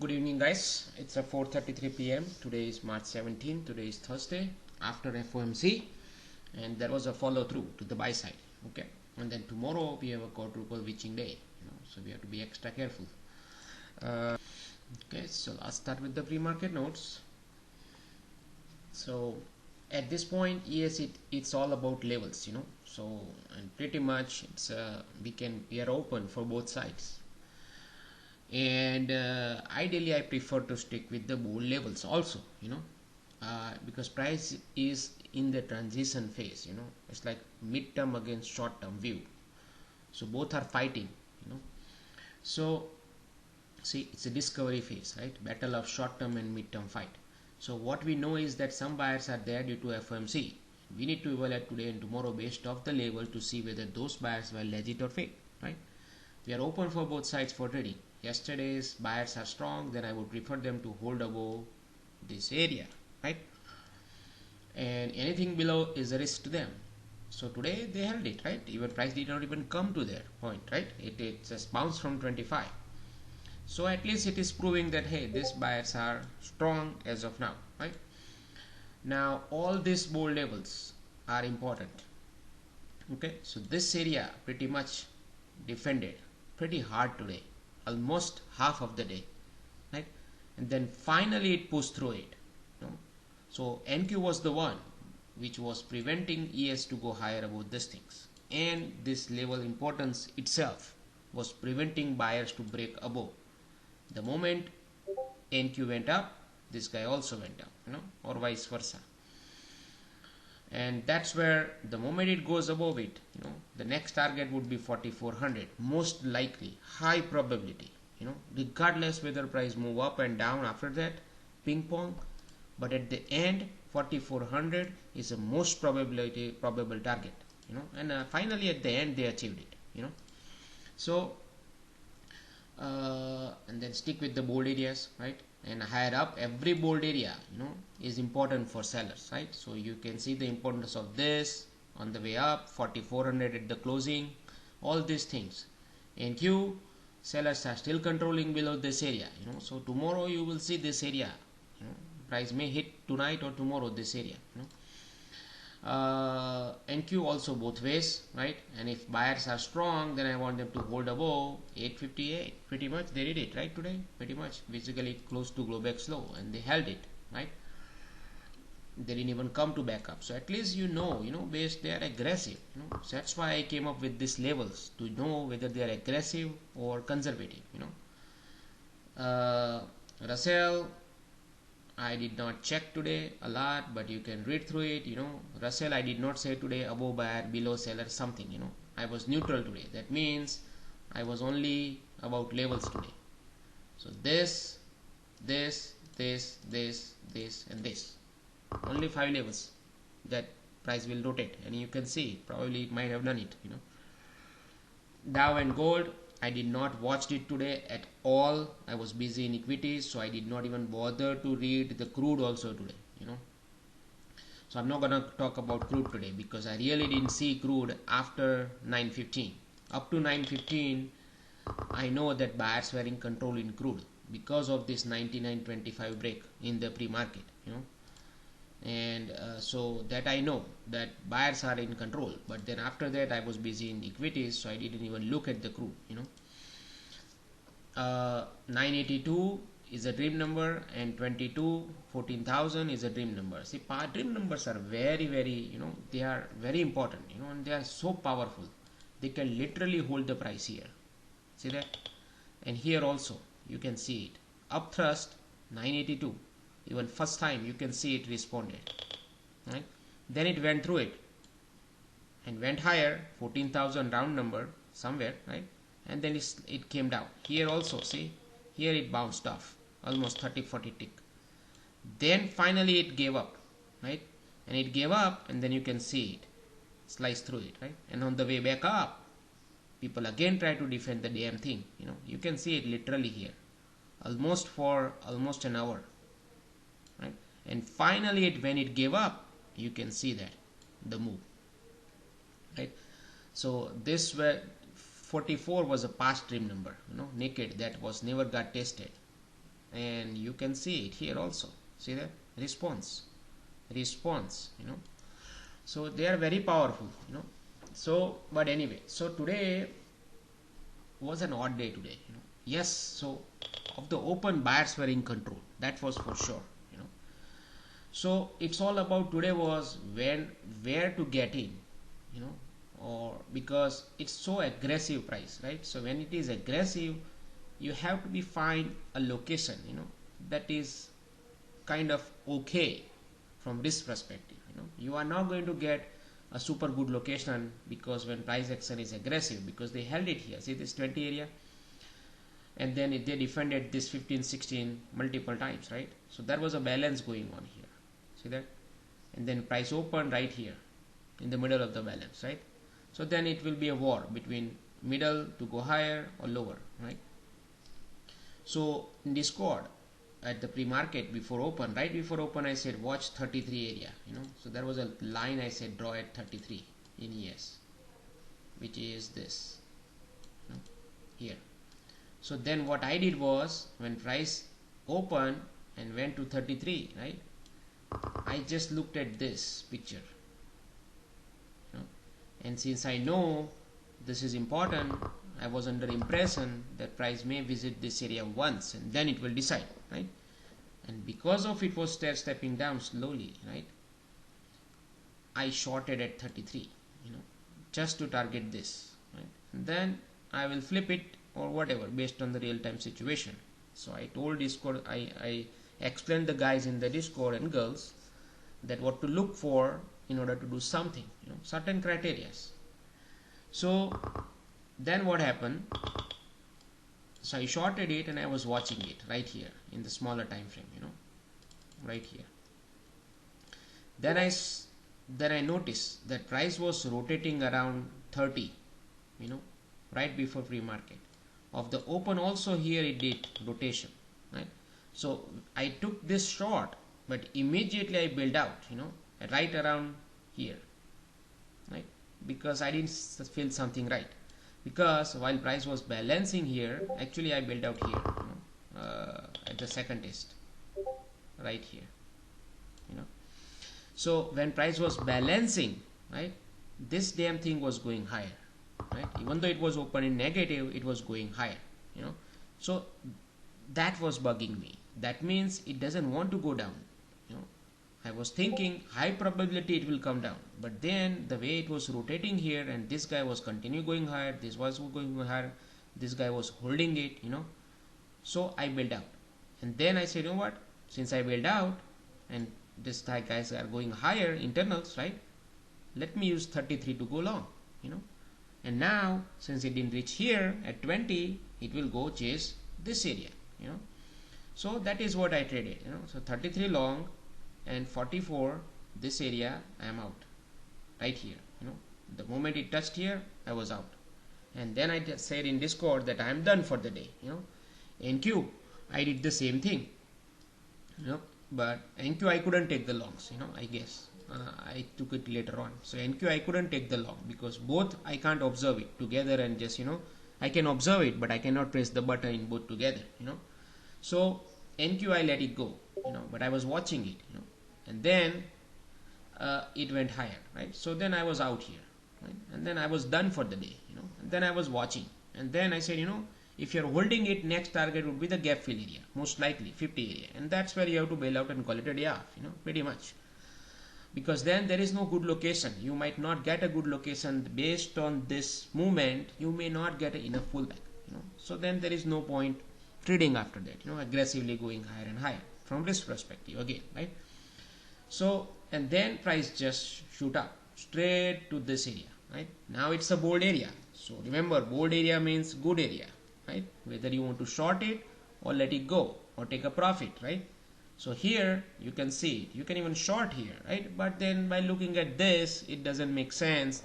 Good evening, guys. It's 4:33 p.m. Today is March 17. Today is Thursday after FOMC, and there was a follow through to the buy side. Okay, and then tomorrow we have a quadruple witching day. So we have to be extra careful. Okay, so I'll start with the pre-market notes. So at this point, yes, it's all about levels. So and pretty much it's we are open for both sides. And ideally I prefer to stick with the bold levels also, because price is in the transition phase. It's like mid-term against short-term view, so both are fighting. So see, it's a discovery phase, right? Battle of short-term and mid-term fight. So what we know is that some buyers are there due to FOMC. We need to evaluate today and tomorrow based off the level to see whether those buyers were legit or fake, right? We are open for both sides for trading. Yesterday's buyers are strong, then I would prefer them to hold above this area, right? And anything below is a risk to them. So today they held it, right? Even price did not even come to their point, right? It just bounced from 25. So at least it is proving that, hey, these buyers are strong as of now, right? Now all these bold levels are important. Okay, so this area pretty much defended pretty hard today, almost half of the day, right? And then finally it pushed through it. So NQ was the one which was preventing ES to go higher above these things, and this level importance itself was preventing buyers to break above. The moment NQ went up, this guy also went up, or vice versa. And that's where the moment it goes above it, the next target would be 4400, most likely, high probability, regardless whether price move up and down after that, ping pong. But at the end, 4400 is the most probable target, and finally at the end they achieved it, so and then stick with the bold areas, right? And higher up, every bold area is important for sellers, right? So you can see the importance of this on the way up, 4400 at the closing, all these things. And Q, sellers are still controlling below this area, so tomorrow you will see this area, price may hit tonight or tomorrow this area, NQ also both ways, right? And if buyers are strong, then I want them to hold above 858. Pretty much they did it, right? Today pretty much basically close to Globex low, and they held it, right? They didn't even come to back up. So at least base they are aggressive, so that's why I came up with these levels, to know whether they are aggressive or conservative. Russell, I did not check today a lot, but you can read through it. Russell, I did not say today above buyer, below seller, something. I was neutral today. That means I was only about levels today. So this, and this. Only 5 levels that price will rotate, and you can see probably it might have done it. Dow and gold, I did not watch it today at all. I was busy in equities, so I did not even bother to read the crude also today, So I'm not gonna talk about crude today because I really didn't see crude after 9:15. Up to 9:15, I know that buyers were in control in crude because of this 99.25 break in the pre-market, and so that I know that buyers are in control. But then after that I was busy in equities, so I didn't even look at the crude. 982 is a dream number, and 14,000 is a dream number. See, dream numbers are very, very, they are very important, and they are so powerful. They can literally hold the price here. See that? And here also you can see it, up thrust 982. Even first time you can see it responded, right? Then it went through it and went higher, 14,000 round number somewhere, right? And then it came down. Here also, see, here it bounced off almost 30-40 tick. Then finally it gave up, right? And it gave up, and then you can see it slice through it, right? And on the way back up, people again try to defend the damn thing. You can see it literally here, almost for almost an hour, right? And finally when it gave up, you can see that the move, right? So this were 44 was a past dream number, naked, that was never got tested. and you can see it here also. See that response, so they are very powerful, so but anyway, so today was an odd day today, yes. So of the open, buyers were in control, that was for sure, so it's all about today was where to get in, or because it's so aggressive price, right? So when it is aggressive, you have to be find a location, that is kind of okay from this perspective. You are not going to get a super good location, because when price action is aggressive, because they held it here, see this 20 area, and then they defended this 15 16 multiple times, right? So there was a balance going on here, see that, and then price opened right here in the middle of the balance, right? So then it will be a war between middle to go higher or lower, right? So in Discord at the pre-market before open, right before open, I said watch 33 area, so there was a line I said draw at 33 in ES, which is this, here. So then what I did was, when price opened and went to 33, right, I just looked at this picture, and since I know this is important, I was under impression that price may visit this area once and then it will decide, right? And because of it was stepping down slowly, right, I shorted at 33, just to target this, right? And then I will flip it or whatever based on the real-time situation. So I told Discord, I explained the guys in the Discord and girls that what to look for in order to do something, certain criteria. So then what happened? So I shorted it and I was watching it right here in the smaller time frame, right here. Then I noticed that price was rotating around 30, right before pre-market. Of the open also here it did rotation, right? So I took this short, but immediately I built out, right around here, right? Because I didn't feel something right. Because while price was balancing here, actually I built out here, at the second test, right here, So when price was balancing, right, this damn thing was going higher, right? Even though it was open in negative, it was going higher, So that was bugging me. That means it doesn't want to go down, I was thinking high probability it will come down, but then the way it was rotating here, and this guy was continue going higher, this was going higher, this guy was holding it, So I bailed out, and then I said, what? Since I bailed out, and this guys are going higher internals, right? Let me use 33 to go long, And now since it didn't reach here at 20, it will go chase this area, So that is what I traded, So 33 long. And 44, this area, I am out, right here, the moment it touched here, I was out. And then I just said in Discord that I am done for the day, NQ, I did the same thing, but NQ I couldn't take the longs, I guess, I took it later on. So NQ I couldn't take the long, because both I can't observe it together and just, I can observe it, but I cannot press the button in both together, So NQ I let it go, but I was watching it, and then it went higher, right? So then I was out here, right? And then I was done for the day, and then I was watching, and then I said, if you're holding it, next target would be the gap fill area, most likely 50 area, and that's where you have to bail out and call it a day off, pretty much, because then there is no good location. You might not get a good location based on this movement. You may not get enough pullback, so then there is no point trading after that, aggressively going higher and higher from this perspective again, right? So, and then price just shoot up straight to this area, right? Now it's a bold area. So remember, bold area means good area, right? Whether you want to short it or let it go or take a profit, right? So here you can see it. You can even short here, right? But then by looking at this, it doesn't make sense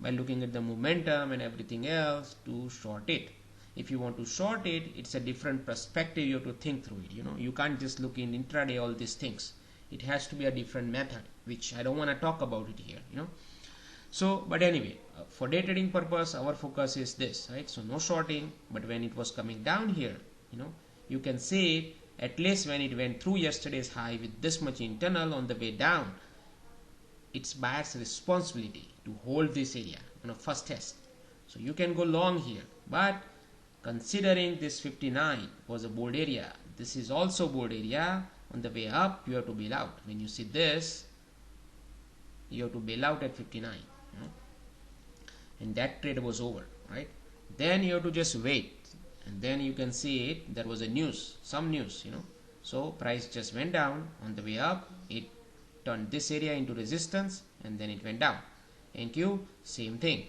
by looking at the momentum and everything else to short it. If you want to short it, it's a different perspective. You have to think through it. You can't just look in intraday all these things. It has to be a different method, which I don't want to talk about it here. So, but anyway, for day trading purpose, our focus is this, right? So no shorting, but when it was coming down here, you can see it at least when it went through yesterday's high with this much internal on the way down, it's buyer's responsibility to hold this area on a first test. So you can go long here, but considering this 59 was a bold area, this is also bold area. On the way up, you have to bail out. When you see this, you have to bail out at 59, and that trade was over, right? Then you have to just wait, and then you can see it. There was a news, some news, So price just went down. On the way up, it turned this area into resistance, and then it went down. NQ, same thing,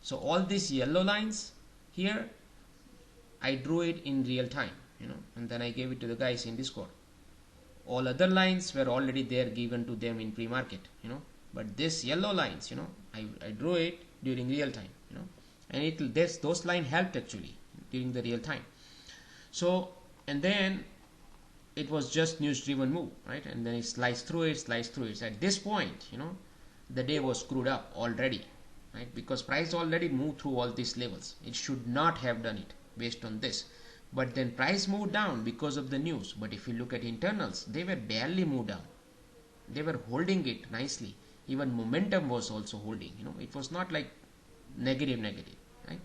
So all these yellow lines here, I drew it in real time, and then I gave it to the guys in Discord. All other lines were already there, given to them in pre-market, but this yellow lines, I drew it during real time, and those lines helped actually during the real time. So, and then it was just news driven move, right? And then it sliced through it. At this point, the day was screwed up already, right? Because price already moved through all these levels. It should not have done it based on this. But then price moved down because of the news. But if you look at internals, they were barely moved down. They were holding it nicely. Even momentum was also holding, it was not like negative, right?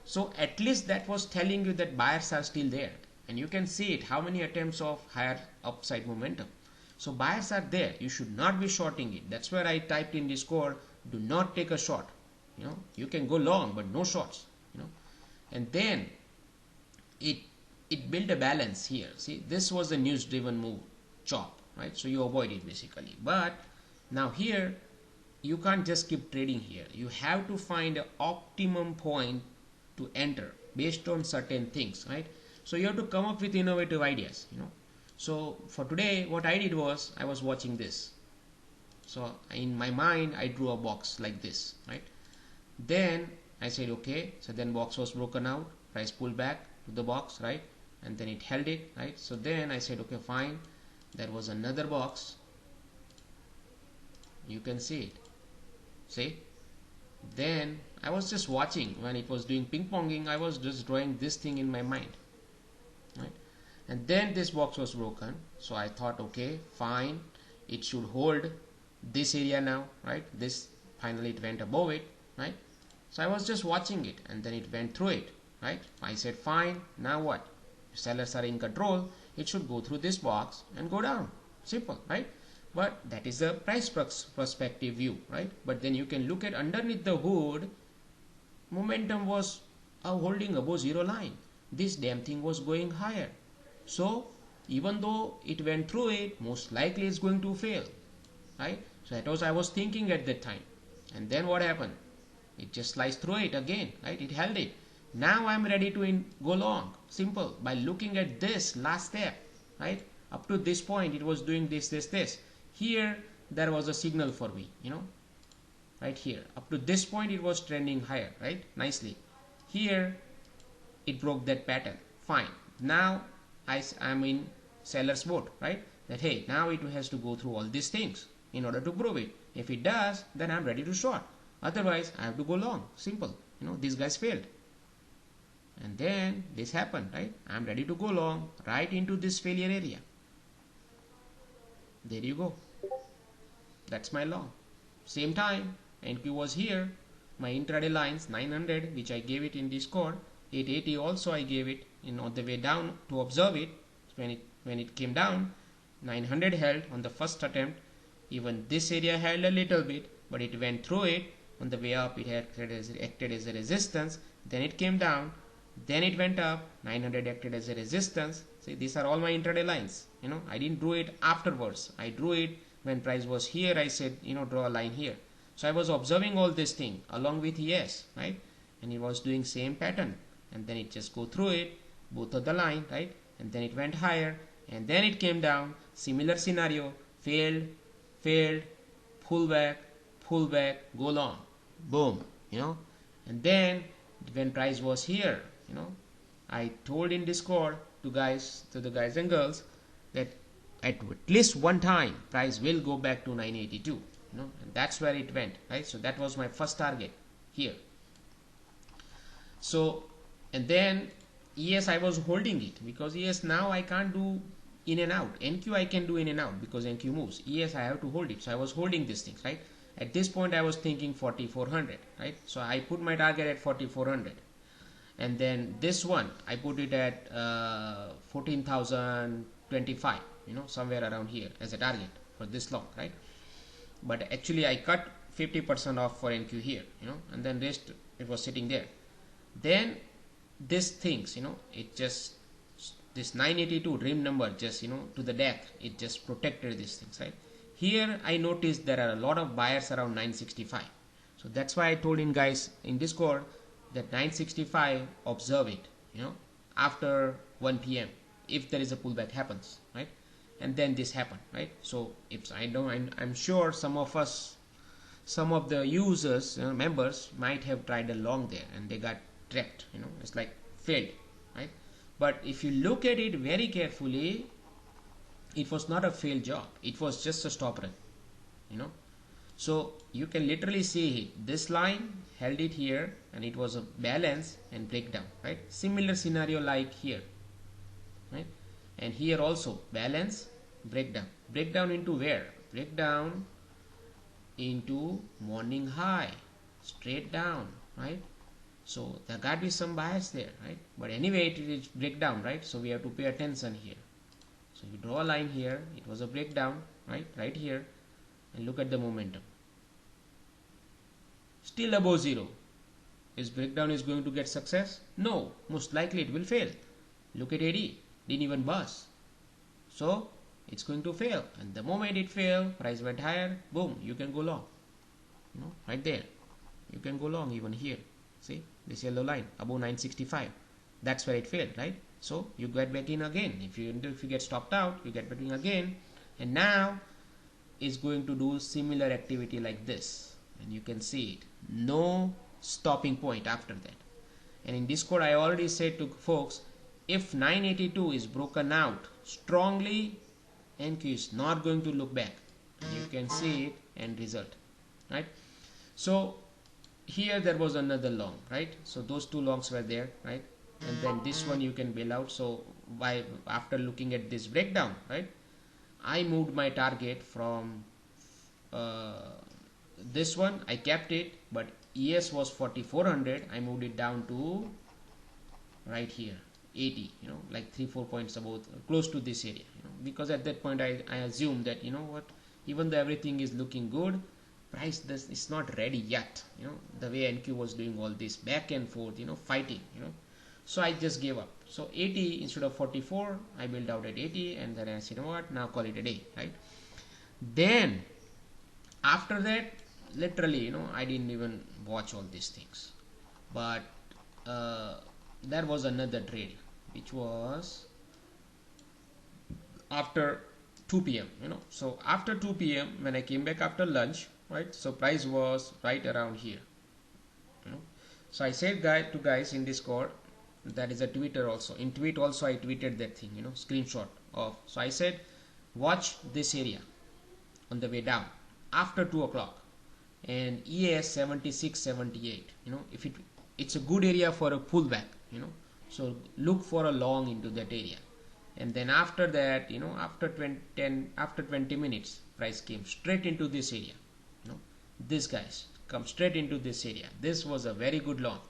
So at least that was telling you that buyers are still there. And you can see it, how many attempts of higher upside momentum. So buyers are there. You should not be shorting it. That's where I typed in Discord, do not take a short. You can go long, but no shorts. And then it built a balance here. See, this was a news driven move, chop, right? So you avoid it basically. But now here, you can't just keep trading here. You have to find an optimum point to enter based on certain things, right? So you have to come up with innovative ideas, So for today, what I did was, I was watching this. So in my mind, I drew a box like this, right? Then I said, okay, so then box was broken out, price pulled back to the box, right? And then it held it, right? So then I said, okay, fine. There was another box. You can see it. See? Then I was just watching when it was doing ping-ponging. I was just drawing this thing in my mind, right? And then this box was broken. So I thought, okay, fine. It should hold this area now, right? This finally it went above it, right? So I was just watching it, and then it went through it, right? I said, fine. Now what? Sellers are in control. It should go through this box and go down. Simple, right? But that is a price perspective view, right? But then you can look at underneath the hood, momentum was holding above zero line. This damn thing was going higher. So even though it went through it, most likely it's going to fail, right? So that was I was thinking at that time. And then what happened? It just sliced through it again, right? It held it. Now I'm ready to go long. Simple. By looking at this last step, right? Up to this point, it was doing this. Here, there was a signal for me, right here. Up to this point, it was trending higher, right? Nicely. Here, it broke that pattern. Fine. Now, I'm in seller's boat, right? That, hey, now it has to go through all these things in order to prove it. If it does, then I'm ready to short. Otherwise, I have to go long. Simple. These guys failed. And then this happened, right? I'm ready to go long right into this failure area. There you go. That's my long. Same time, NQ was here. My intraday lines 900, which I gave it in Discord. 880 also I gave it on the way down to observe it. When it came down, 900 held on the first attempt. Even this area held a little bit, but it went through it. On the way up, it acted as a resistance. Then it came down. Then it went up. 900 acted as a resistance. See, these are all my intraday lines. I didn't draw it afterwards. I drew it when price was here. I said, draw a line here. So I was observing all this thing along with ES, right? And it was doing same pattern. And then it just go through it, both of the line, right? And then it went higher. And then it came down. Similar scenario. Failed, pull back, go long. Boom, And then when price was here, I told in Discord to the guys and girls that at least one time price will go back to 982, and that's where it went, right? So that was my first target here. So, and then ES I was holding it because ES now I can't do in and out. NQ I can do in and out because NQ moves. ES I have to hold it. So I was holding these things, right? At this point I was thinking 4400, right? So I put my target at 4400, and then this one I put it at 14,025, somewhere around here as a target for this long, right? But actually I cut 50% off for NQ here, and then rest it was sitting there. Then these things, it just, this 982 dream number just, to the deck, it just protected these things, right? Here I noticed there are a lot of buyers around 965. So that's why I told in guys in Discord that 965, observe it, after 1 p.m. if there is a pullback happens, right? And then this happened, right? So if I know, I'm sure some of the users, members might have tried a long there and they got trapped, it's like failed, right? But if you look at it very carefully, it was not a failed job, it was just a stop run, so you can literally see it. This line held it here and it was a balance and breakdown, right? Similar scenario like here, right? And here also balance, breakdown into where? Breakdown into morning high, straight down, right? So there got to be some bias there, right? But anyway, it is breakdown, right? So we have to pay attention here. So you draw a line here, it was a breakdown, right here, and look at the momentum, still above zero. Is breakdown is going to get success? No, most likely it will fail. Look at AD, didn't even buzz, so it's going to fail. And the moment it failed, price went higher, boom, you can go long, right there. You can go long even here. See this yellow line above 965, that's where it failed, right? So you get back in again. If you get stopped out, you get back in again, and now it's going to do similar activity like this, and you can see it, no stopping point after that. And in Discord I already said to folks, if 982 is broken out strongly, NQ is not going to look back. You can see it and result, right? So here there was another long, right? So those two longs were there, right? And then this one you can bail out. So after looking at this breakdown, right, I moved my target from this one, I kept it, but ES was 4400, I moved it down to right here 80, like 3-4 points above, close to this area, because at that point I assumed that, even though everything is looking good, price is not ready yet, the way NQ was doing all this back and forth, fighting, so I just gave up. So 80 instead of 44, I built out at 80, and then I said, what, now call it a day, right? Then after that, literally, I didn't even watch all these things. But there was another trade which was after 2 p.m. So after 2 p.m. when I came back after lunch, right, so price was right around here, so I said to guys in Discord, that is a Twitter also, in tweet also I tweeted that thing, screenshot of, so I said watch this area on the way down after 2 o'clock, and ES 76 78, if it's a good area for a pullback, so look for a long into that area. And then after that, after 20 minutes, price came straight into this area, this guys come straight into this area. This was a very good long,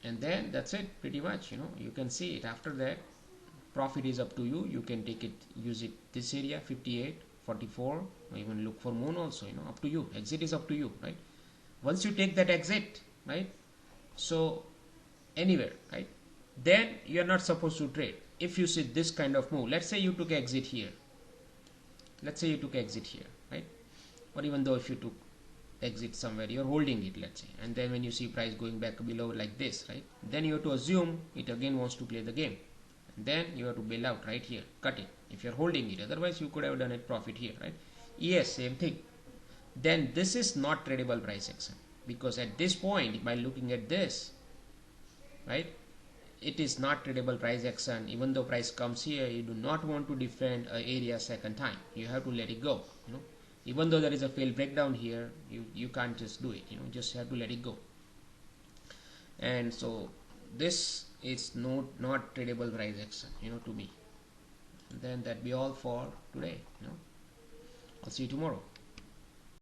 and then that's it pretty much. You can see it. After that, profit is up to you. You can take it, use it this area 58, 44, or even look for moon also, up to you. Exit is up to you, right? Once you take that exit, right, so anywhere, right, then you're not supposed to trade. If you see this kind of move, let's say you took exit here, right, or even though if you took exit somewhere, you're holding it, let's say, and then when you see price going back below like this, right, then you have to assume it again wants to play the game, and then you have to bail out right here, cut it if you're holding it. Otherwise you could have done it profit here, right? Yes, same thing. Then this is not tradable price action, because at this point, by looking at this, right, it is not tradable price action. Even though price comes here, you do not want to defend an area second time. You have to let it go, even though there is a failed breakdown here, you can't just do it, just have to let it go. And so this it's not tradable price action, to me. Then that be all for today. I'll see you tomorrow.